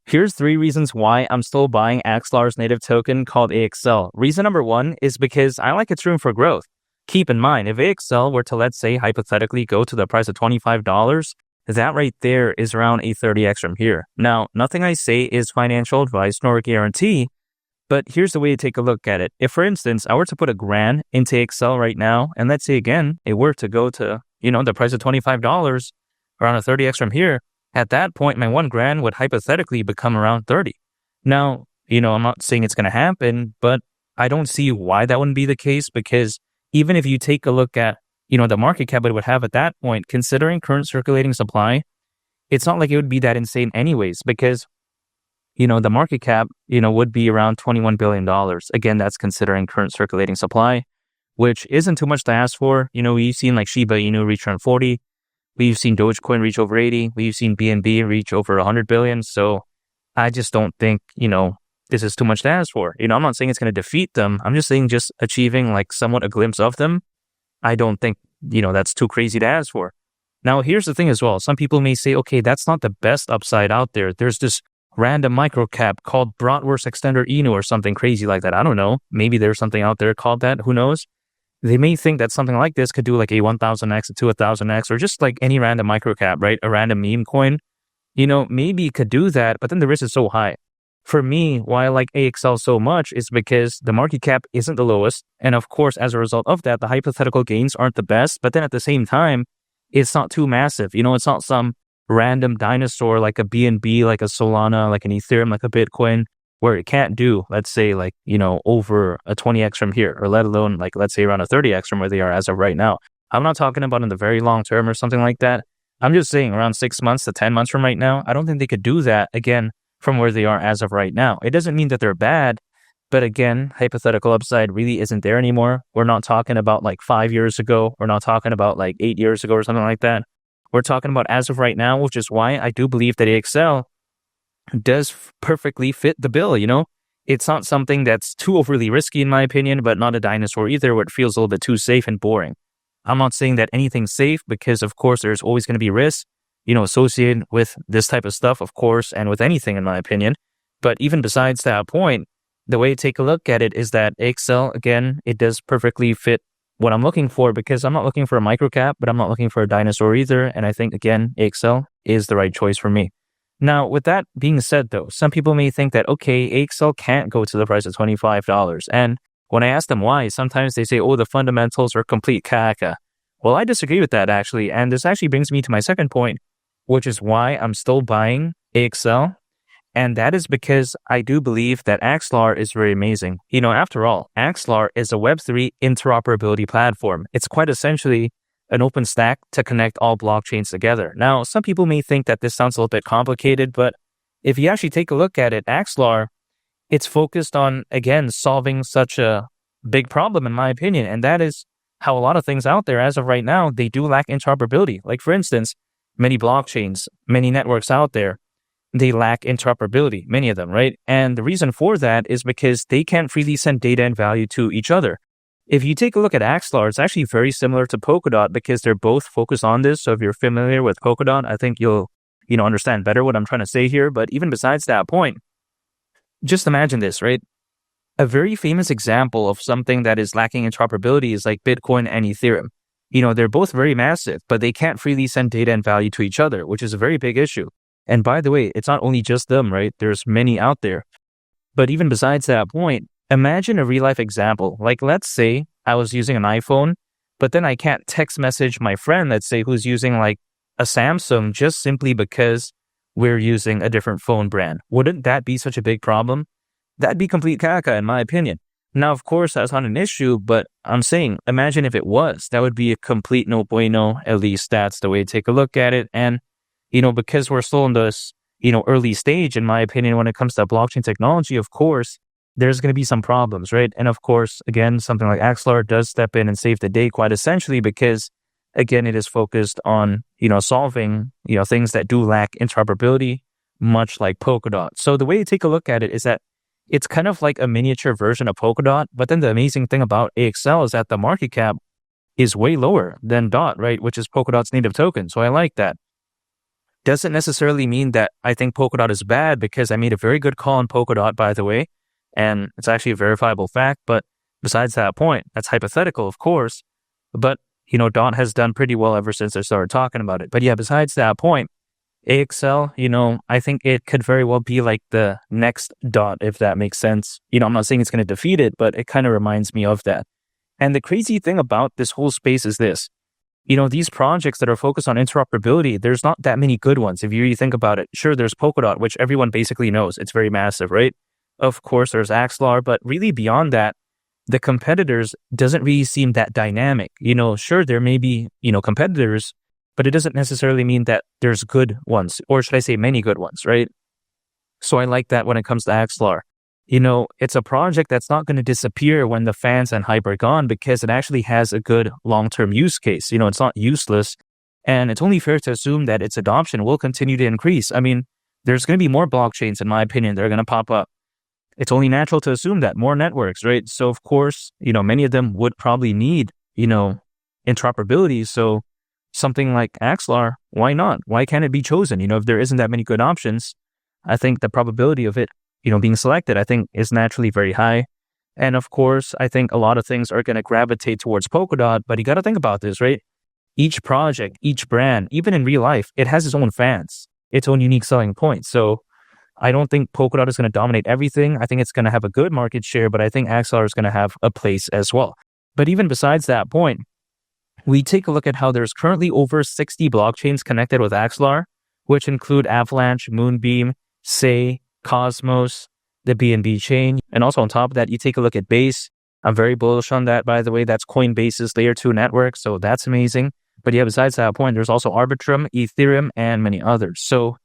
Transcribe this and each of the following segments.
Here's 3 reasons why I'm still buying Axelar's native token called AXL. Reason number 1 is because I like its room for growth. Keep in mind, if AXL were to, let's say, hypothetically go to the price of $25, that right there is around a 30x from here. Now, nothing I say is financial advice nor a guarantee, but here's the way to take a look at it. If, for instance, I were to put a grand into AXL right now, and let's say again, it were to go to, the price of $25, around a 30x from here, at that point, my 1 grand would hypothetically become around 30. Now, I'm not saying it's going to happen, but I don't see why that wouldn't be the case, because even if you take a look at, the market cap it would have at that point, considering current circulating supply, it's not like it would be that insane anyways, because, the market cap, would be around $21 billion. Again, that's considering current circulating supply, which isn't too much to ask for. We've seen like Shiba Inu reach around 40. We've seen Dogecoin reach over 80. We've seen BNB reach over 100 billion. So I just don't think, this is too much to ask for. I'm not saying it's going to defeat them. I'm just saying just achieving like somewhat a glimpse of them. I don't think, that's too crazy to ask for. Now, here's the thing as well. Some people may say, okay, that's not the best upside out there. There's this random microcap called Bratwurst Extender Inu or something crazy like that. I don't know. Maybe there's something out there called that. Who knows? They may think that something like this could do like a 1000x to 1000x or just like any random microcap, right? A random meme coin, maybe it could do that, but then the risk is so high. For me, why I like AXL so much is because the market cap isn't the lowest. And of course, as a result of that, the hypothetical gains aren't the best. But then at the same time, it's not too massive. It's not some random dinosaur like a BNB, like a Solana, like an Ethereum, like a Bitcoin, where it can't do, let's say, like, over a 20x from here, or let alone, like, let's say around a 30x from where they are as of right now. I'm not talking about in the very long term or something like that. I'm just saying around 6 months to 10 months from right now, I don't think they could do that again from where they are as of right now. It doesn't mean that they're bad, but again, hypothetical upside really isn't there anymore. We're not talking about like 5 years ago. We're not talking about like 8 years ago or something like that. We're talking about as of right now, which is why I do believe that AXL does perfectly fit the bill. It's not something that's too overly risky in my opinion, but not a dinosaur either, where it feels a little bit too safe and boring. I'm not saying that anything's safe, because of course there's always going to be risks, associated with this type of stuff, of course, and with anything in my opinion. But even besides that point, the way to take a look at it is that AXL, again, it does perfectly fit what I'm looking for, because I'm not looking for a microcap, but I'm not looking for a dinosaur either. And I think, again, AXL is the right choice for me. Now, with that being said, though, some people may think that, okay, AXL can't go to the price of $25. And when I ask them why, sometimes they say, oh, the fundamentals are complete caca. Well, I disagree with that, actually. And this actually brings me to my second point, which is why I'm still buying AXL. And that is because I do believe that Axelar is very amazing. After all, Axelar is a Web3 interoperability platform. It's quite essentially an open stack to connect all blockchains together. Now, some people may think that this sounds a little bit complicated, but if you actually take a look at it, Axelar, it's focused on, again, solving such a big problem, in my opinion. And that is how a lot of things out there, as of right now, they do lack interoperability. Like, for instance, many blockchains, many networks out there, they lack interoperability, many of them, right? And the reason for that is because they can't freely send data and value to each other. If you take a look at Axelar, it's actually very similar to Polkadot, because they're both focused on this. So if you're familiar with Polkadot, I think you'll, understand better what I'm trying to say here. But even besides that point, just imagine this, right? A very famous example of something that is lacking interoperability is like Bitcoin and Ethereum. They're both very massive, but they can't freely send data and value to each other, which is a very big issue. And by the way, it's not only just them, right? There's many out there. But even besides that point, imagine a real life example. Like, let's say I was using an iPhone, but then I can't text message my friend, let's say, who's using like a Samsung, just simply because we're using a different phone brand. Wouldn't that be such a big problem? That'd be complete caca, in my opinion. Now, of course, that's not an issue, but I'm saying, imagine if it was. That would be a complete no bueno. At least that's the way to take a look at it. And because we're still in this, early stage, in my opinion, when it comes to blockchain technology, of course, there's going to be some problems, right? And of course, again, something like Axelar does step in and save the day quite essentially, because, again, it is focused on, solving, things that do lack interoperability, much like Polkadot. So the way to take a look at it is that it's kind of like a miniature version of Polkadot. But then the amazing thing about AXL is that the market cap is way lower than DOT, right? Which is Polkadot's native token. So I like that. doesn't necessarily mean that I think Polkadot is bad, because I made a very good call on Polkadot, by the way, and it's actually a verifiable fact. But besides that point, that's hypothetical, of course. But, Dot has done pretty well ever since I started talking about it. But yeah, besides that point, AXL, I think it could very well be like the next Dot, if that makes sense. I'm not saying it's going to defeat it, but it kind of reminds me of that. And the crazy thing about this whole space is this. These projects that are focused on interoperability, there's not that many good ones. If you really think about it, sure, there's Polkadot, which everyone basically knows. It's very massive, right? Of course, there's Axelar, but really beyond that, the competitors doesn't really seem that dynamic. Sure, there may be, competitors, but it doesn't necessarily mean that there's good ones, or should I say many good ones, right? So I like that when it comes to Axelar. It's a project that's not going to disappear when the fans and hype are gone, because it actually has a good long-term use case. It's not useless, and it's only fair to assume that its adoption will continue to increase. I mean, there's going to be more blockchains, in my opinion, that are going to pop up. It's only natural to assume that more networks, right? So of course, many of them would probably need, interoperability. So something like Axelar, why not? Why can't it be chosen? If there isn't that many good options, I think the probability of it, being selected, I think is naturally very high. And of course, I think a lot of things are going to gravitate towards Polkadot, but you got to think about this, right? Each project, each brand, even in real life, it has its own fans, its own unique selling points. So I don't think Polkadot is going to dominate everything. I think it's going to have a good market share, but I think Axelar is going to have a place as well. But even besides that point, we take a look at how there's currently over 60 blockchains connected with Axelar, which include Avalanche, Moonbeam, Say, Cosmos, the BNB chain. And also on top of that, you take a look at Base. I'm very bullish on that, by the way. That's Coinbase's layer 2 network, so that's amazing. But yeah, besides that point, there's also Arbitrum, Ethereum, and many others. So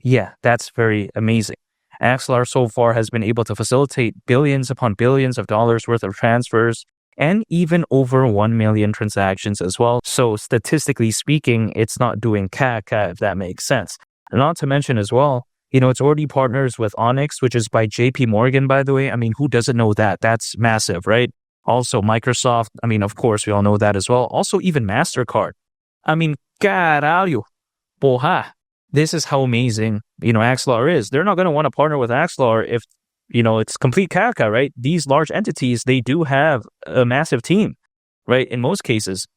yeah, that's very amazing. Axelar so far has been able to facilitate billions upon billions of dollars worth of transfers, and even over 1 million transactions as well. So statistically speaking, it's not doing caca, if that makes sense. And not to mention as well, it's already partners with Onyx, which is by JP Morgan, by the way. I mean, who doesn't know that? That's massive, right? Also Microsoft. I mean, of course, we all know that as well. Also even MasterCard. I mean, caralho, porra. This is how amazing, Axelar is. They're not going to want to partner with Axelar if, it's complete caca, right? These large entities, they do have a massive team, right? In most cases,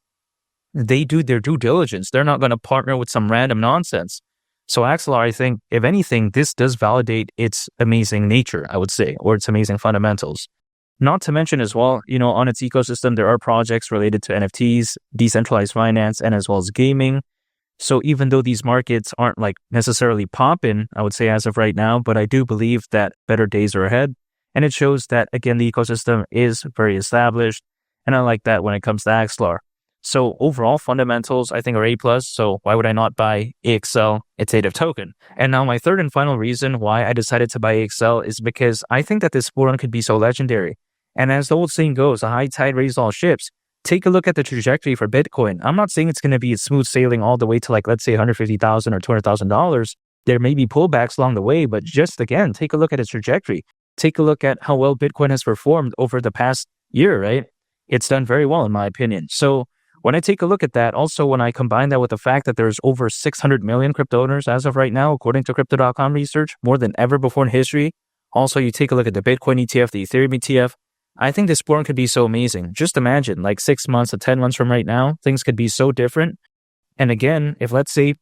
they do their due diligence. They're not going to partner with some random nonsense. So Axelar, I think, if anything, this does validate its amazing nature, I would say, or its amazing fundamentals. Not to mention as well, on its ecosystem, there are projects related to NFTs, decentralized finance, and as well as gaming. So even though these markets aren't necessarily popping, I would say as of right now, but I do believe that better days are ahead. And it shows that, again, the ecosystem is very established. And I like that when it comes to Axelar. So overall fundamentals, I think, are A+. So why would I not buy AXL, its native token? And now my third and final reason why I decided to buy AXL is because I think that this bull run could be so legendary. And as the old saying goes, a high tide raises all ships. Take a look at the trajectory for Bitcoin. I'm not saying it's going to be smooth sailing all the way to let's say $150,000 or $200,000. There may be pullbacks along the way, but just again, take a look at its trajectory. Take a look at how well Bitcoin has performed over the past year, right? It's done very well in my opinion. So when I take a look at that, also when I combine that with the fact that there's over 600 million crypto owners as of right now, according to Crypto.com research, more than ever before in history. Also, you take a look at the Bitcoin ETF, the Ethereum ETF. I think this bull run could be so amazing. Just imagine 6 months to 10 months from right now, things could be so different. And again, if let's say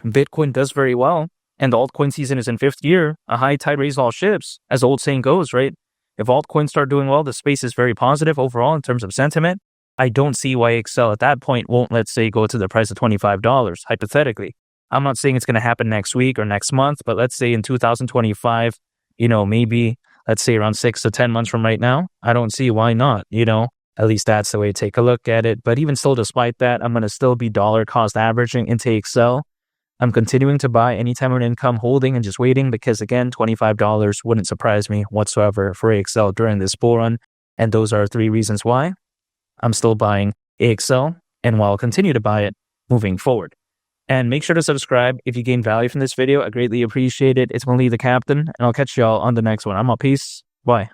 Bitcoin does very well and the altcoin season is in 5th year, a high tide raises all ships, as the old saying goes, right? If altcoins start doing well, the space is very positive overall in terms of sentiment. I don't see why AXL at that point won't, let's say, go to the price of $25, hypothetically. I'm not saying it's going to happen next week or next month, but let's say in 2025, maybe let's say around 6 to 10 months from right now, I don't see why not, At least that's the way to take a look at it. But even still, despite that, I'm going to still be dollar cost averaging into AXL. I'm continuing to buy anytime I'm in income, holding and just waiting because, again, $25 wouldn't surprise me whatsoever for AXL during this bull run. And those are 3 reasons why I'm still buying AXL and while I'll continue to buy it moving forward. And make sure to subscribe if you gain value from this video. I greatly appreciate it. It's Mali the Captain, and I'll catch y'all on the next one. I'm out. Peace. Bye.